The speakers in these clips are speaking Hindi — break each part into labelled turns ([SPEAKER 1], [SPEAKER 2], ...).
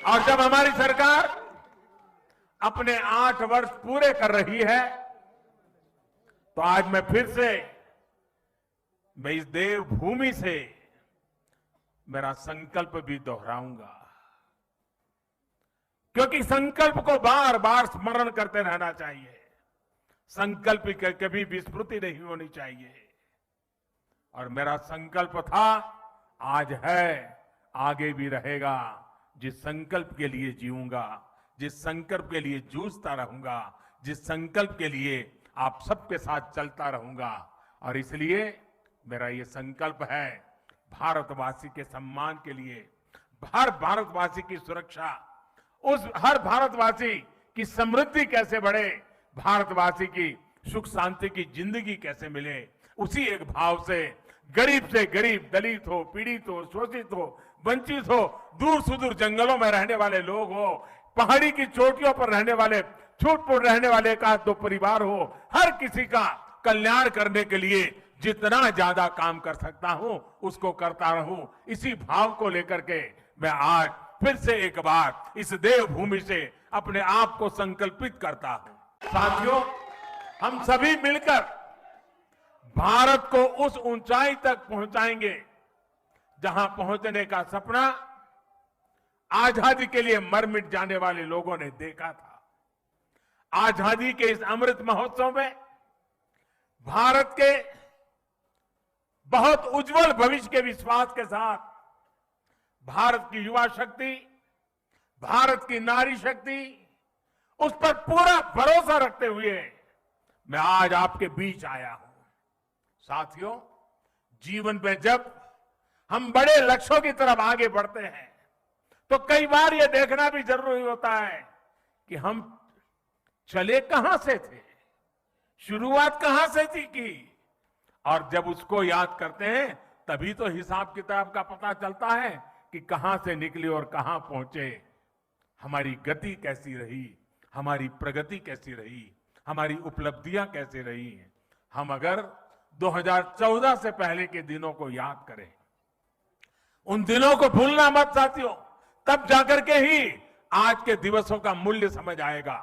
[SPEAKER 1] और जब हमारी सरकार अपने 8 वर्ष पूरे कर रही है तो आज मैं फिर से इस देवभूमि से मेरा संकल्प भी दोहराऊंगा, क्योंकि संकल्प को बार बार स्मरण करते रहना चाहिए। संकल्प की कभी विस्मृति नहीं होनी चाहिए। और मेरा संकल्प था, आज है, आगे भी रहेगा। जिस संकल्प के लिए जीऊंगा, जिस संकल्प के लिए जूझता रहूंगा, जिस संकल्प के लिए आप सबके साथ चलता रहूंगा। और इसलिए मेरा ये संकल्प है, भारतवासी के सम्मान के लिए, हर भारतवासी की सुरक्षा, उस हर भारतवासी की समृद्धि कैसे बढ़े, भारतवासी की सुख शांति की जिंदगी कैसे मिले, उसी एक भाव से गरीब, दलित हो, पीड़ित हो, शोषित हो, वंचित हो, दूर सुदूर जंगलों में रहने वाले लोग हो, पहाड़ी की चोटियों पर रहने वाले, छूटपुट रहने वाले का 2 परिवार हो, हर किसी का कल्याण करने के लिए जितना ज्यादा काम कर सकता हूं उसको करता रहूं। इसी भाव को लेकर के मैं आज फिर से एक बार इस देवभूमि से अपने आप को संकल्पित करता हूं। साथियों, हम सभी मिलकर भारत को उस ऊंचाई तक पहुंचाएंगे जहां पहुंचने का सपना आजादी के लिए मर मिट जाने वाले लोगों ने देखा था। आजादी के इस अमृत महोत्सव में भारत के बहुत उज्जवल भविष्य के विश्वास के साथ भारत की युवा शक्ति, भारत की नारी शक्ति, उस पर पूरा भरोसा रखते हुए मैं आज आपके बीच आया हूं। साथियों, जीवन में जब हम बड़े लक्ष्यों की तरफ आगे बढ़ते हैं तो कई बार यह देखना भी जरूरी होता है कि हम चले कहां से थे, शुरुआत कहां से थी की। और जब उसको याद करते हैं तभी तो हिसाब किताब का पता चलता है कि कहां से निकले और कहां पहुंचे, हमारी गति कैसी रही, हमारी प्रगति कैसी रही, हमारी उपलब्धियां कैसी रही। हम अगर 2014 से पहले के दिनों को याद करें, उन दिनों को भूलना मत साथियों, तब जाकर के ही आज के दिवसों का मूल्य समझ आएगा।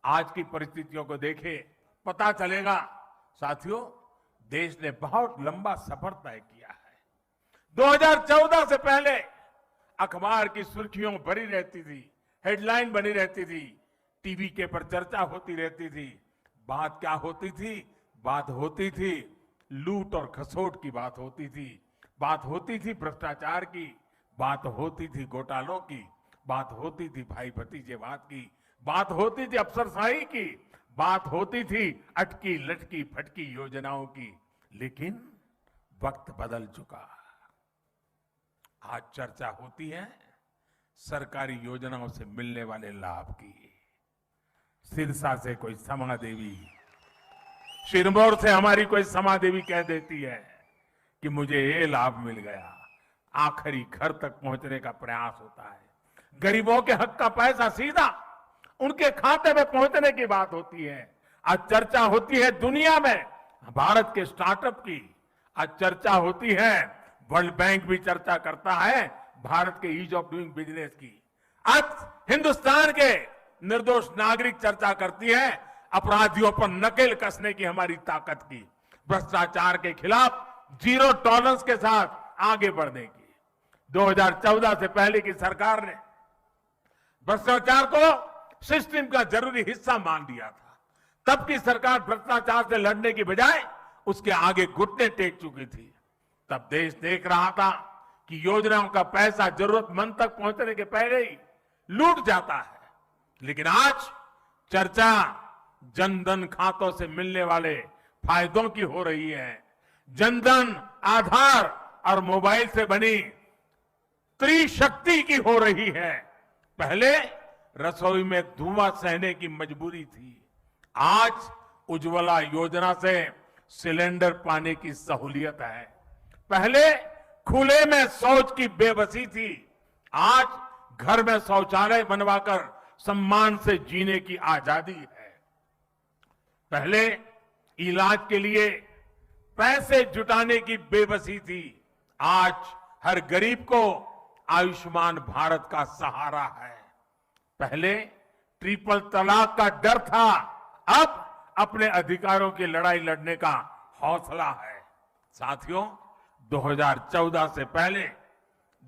[SPEAKER 1] आज की परिस्थितियों को देखें, पता चलेगा। साथियों, देश ने बहुत लंबा सफर तय किया है। 2014 से पहले अखबार की सुर्खियों भरी रहती थी, हेडलाइन बनी रहती थी, टीवी के पर चर्चा होती रहती थी। बात क्या होती थी? बात होती थी लूट और खसोट की बात होती थी, बात होती थी भ्रष्टाचार की, बात होती थी घोटालों की, बात होती थी भाई भतीजेवाद की, बात होती थी अफसरशाही की, बात होती थी अटकी लटकी फटकी योजनाओं की। लेकिन वक्त बदल चुका। आज चर्चा होती है सरकारी योजनाओं से मिलने वाले लाभ की। सिरसा से कोई समा देवी, सिरमौर से हमारी कोई समा देवी कह देती है कि मुझे ये लाभ मिल गया। आखिरी घर तक पहुंचने का प्रयास होता है। गरीबों के हक का पैसा सीधा उनके खाते में पहुंचने की बात होती है। आज चर्चा होती है दुनिया में भारत के स्टार्टअप की, आज चर्चा होती है, वर्ल्ड बैंक भी चर्चा करता है भारत के ईज ऑफ डूइंग बिजनेस की। आज हिंदुस्तान के निर्दोष नागरिक चर्चा करती है अपराधियों पर नकेल कसने की हमारी ताकत की, भ्रष्टाचार के खिलाफ जीरो टॉलरेंस के साथ आगे बढ़ने की। 2014 से पहले की सरकार ने भ्रष्टाचार को सिस्टम का जरूरी हिस्सा मान लिया था। तब की सरकार भ्रष्टाचार से लड़ने की बजाय उसके आगे घुटने टेक चुकी थी। तब देश देख रहा था कि योजनाओं का पैसा जरूरतमंद तक पहुंचने के पहले ही लूट जाता है। लेकिन आज चर्चा जनधन खातों से मिलने वाले फायदों की हो रही है। जनधन, आधार और मोबाइल से बनी त्रिशक्ति की हो रही है। पहले रसोई में धुआं सहने की मजबूरी थी, आज उज्ज्वला योजना से सिलेंडर पाने की सहूलियत है। पहले खुले में शौच की बेबसी थी, आज घर में शौचालय बनवाकर सम्मान से जीने की आजादी है। पहले इलाज के लिए पैसे जुटाने की बेबसी थी, आज हर गरीब को आयुष्मान भारत का सहारा है। पहले ट्रिपल तलाक का डर था, अब अपने अधिकारों की लड़ाई लड़ने का हौसला है। साथियों, 2014 से पहले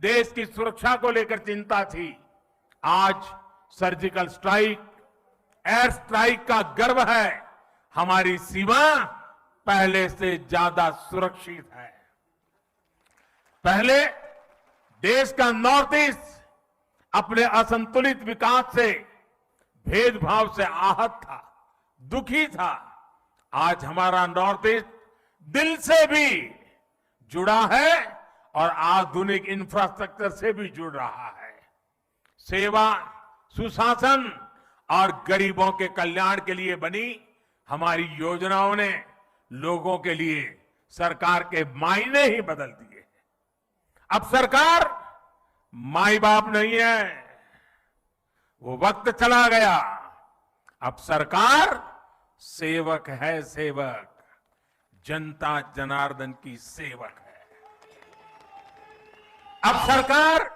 [SPEAKER 1] देश की सुरक्षा को लेकर चिंता थी। आज सर्जिकल स्ट्राइक, एयर स्ट्राइक का गर्व है। हमारी सीमा पहले से ज्यादा सुरक्षित है। पहले देश का नॉर्थ ईस्ट अपने असंतुलित विकास से, भेदभाव से आहत था, दुखी था। आज हमारा नॉर्थ ईस्ट दिल से भी जुड़ा है और आधुनिक इंफ्रास्ट्रक्चर से भी जुड़ रहा है। सेवा, सुशासन और गरीबों के कल्याण के लिए बनी हमारी योजनाओं ने लोगों के लिए सरकार के मायने ही बदल दिए। अब सरकार माई बाप नहीं है, वो वक्त चला गया। अब सरकार सेवक है, सेवक, जनता जनार्दन की सेवक है। अब सरकार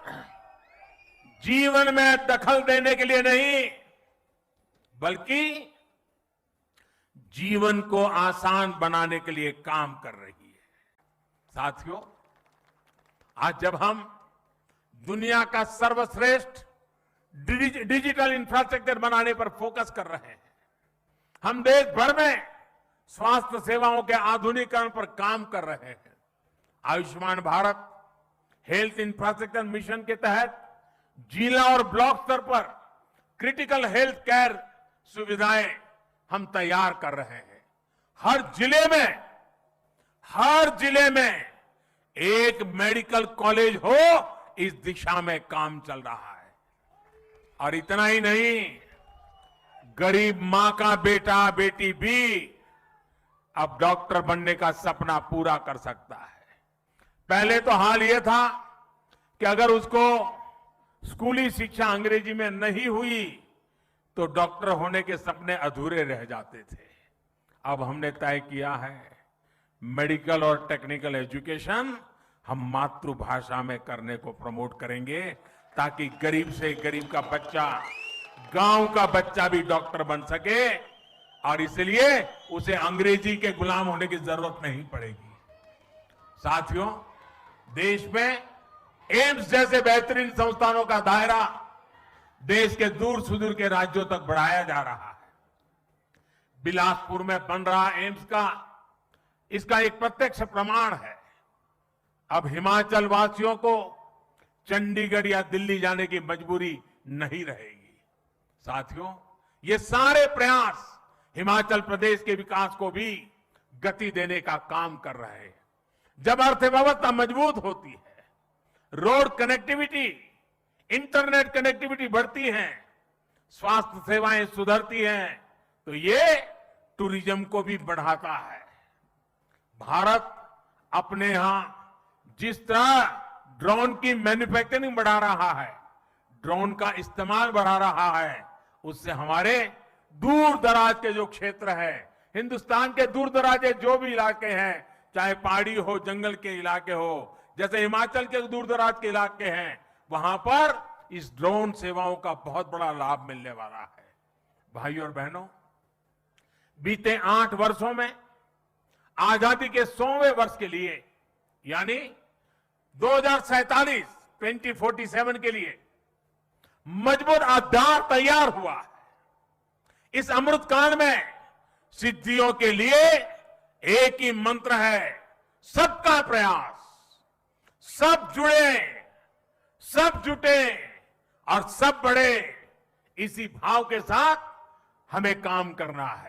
[SPEAKER 1] जीवन में दखल देने के लिए नहीं, बल्कि जीवन को आसान बनाने के लिए काम कर रही है। साथियों, आज जब हम दुनिया का सर्वश्रेष्ठ डिजिटल इंफ्रास्ट्रक्चर बनाने पर फोकस कर रहे हैं, हम देश भर में स्वास्थ्य सेवाओं के आधुनिकीकरण पर काम कर रहे हैं। Ayushman Bharat health infrastructure mission के तहत जिला और ब्लॉक स्तर पर क्रिटिकल हेल्थ केयर सुविधाएं हम तैयार कर रहे हैं। हर जिले में एक मेडिकल कॉलेज हो, इस दिशा में काम चल रहा है। और इतना ही नहीं, गरीब मां का बेटा बेटी भी अब डॉक्टर बनने का सपना पूरा कर सकता है। पहले तो हाल यह था कि अगर उसको स्कूली शिक्षा अंग्रेजी में नहीं हुई तो डॉक्टर होने के सपने अधूरे रह जाते थे। अब हमने तय किया है मेडिकल और टेक्निकल एजुकेशन हम मातृभाषा में करने को प्रमोट करेंगे, ताकि गरीब से गरीब का बच्चा, गांव का बच्चा भी डॉक्टर बन सके और इसलिए उसे अंग्रेजी के गुलाम होने की जरूरत नहीं पड़ेगी। साथियों, देश में एम्स जैसे बेहतरीन संस्थानों का दायरा देश के दूर सुदूर के राज्यों तक बढ़ाया जा रहा है। बिलासपुर में बन रहा एम्स इसका एक प्रत्यक्ष प्रमाण है। अब हिमाचल वासियों को चंडीगढ़ या दिल्ली जाने की मजबूरी नहीं रहेगी। साथियों, ये सारे प्रयास हिमाचल प्रदेश के विकास को भी गति देने का काम कर रहे हैं। जब अर्थव्यवस्था मजबूत होती है, रोड कनेक्टिविटी, इंटरनेट कनेक्टिविटी बढ़ती है, स्वास्थ्य सेवाएं सुधरती हैं, तो ये टूरिज्म को भी बढ़ाता है। भारत अपने यहां जिस तरह ड्रोन की मैन्युफैक्चरिंग बढ़ा रहा है, ड्रोन का इस्तेमाल बढ़ा रहा है, उससे हमारे दूर दराज के जो क्षेत्र है, हिंदुस्तान के दूर दराज जो भी इलाके हैं, चाहे पहाड़ी हो, जंगल के इलाके हो, जैसे हिमाचल के दूर दराज के इलाके हैं, वहां पर इस ड्रोन सेवाओं का बहुत बड़ा लाभ मिलने वाला है। भाइयों और बहनों, बीते 8 वर्षों में आजादी के 100वें वर्ष के लिए, यानी 2047 के लिए मजबूत आधार तैयार हुआ है। इस अमृतकाल में सिद्धियों के लिए एक ही मंत्र है, सबका प्रयास। सब जुड़े, सब जुटे और सब बढ़े, इसी भाव के साथ हमें काम करना है।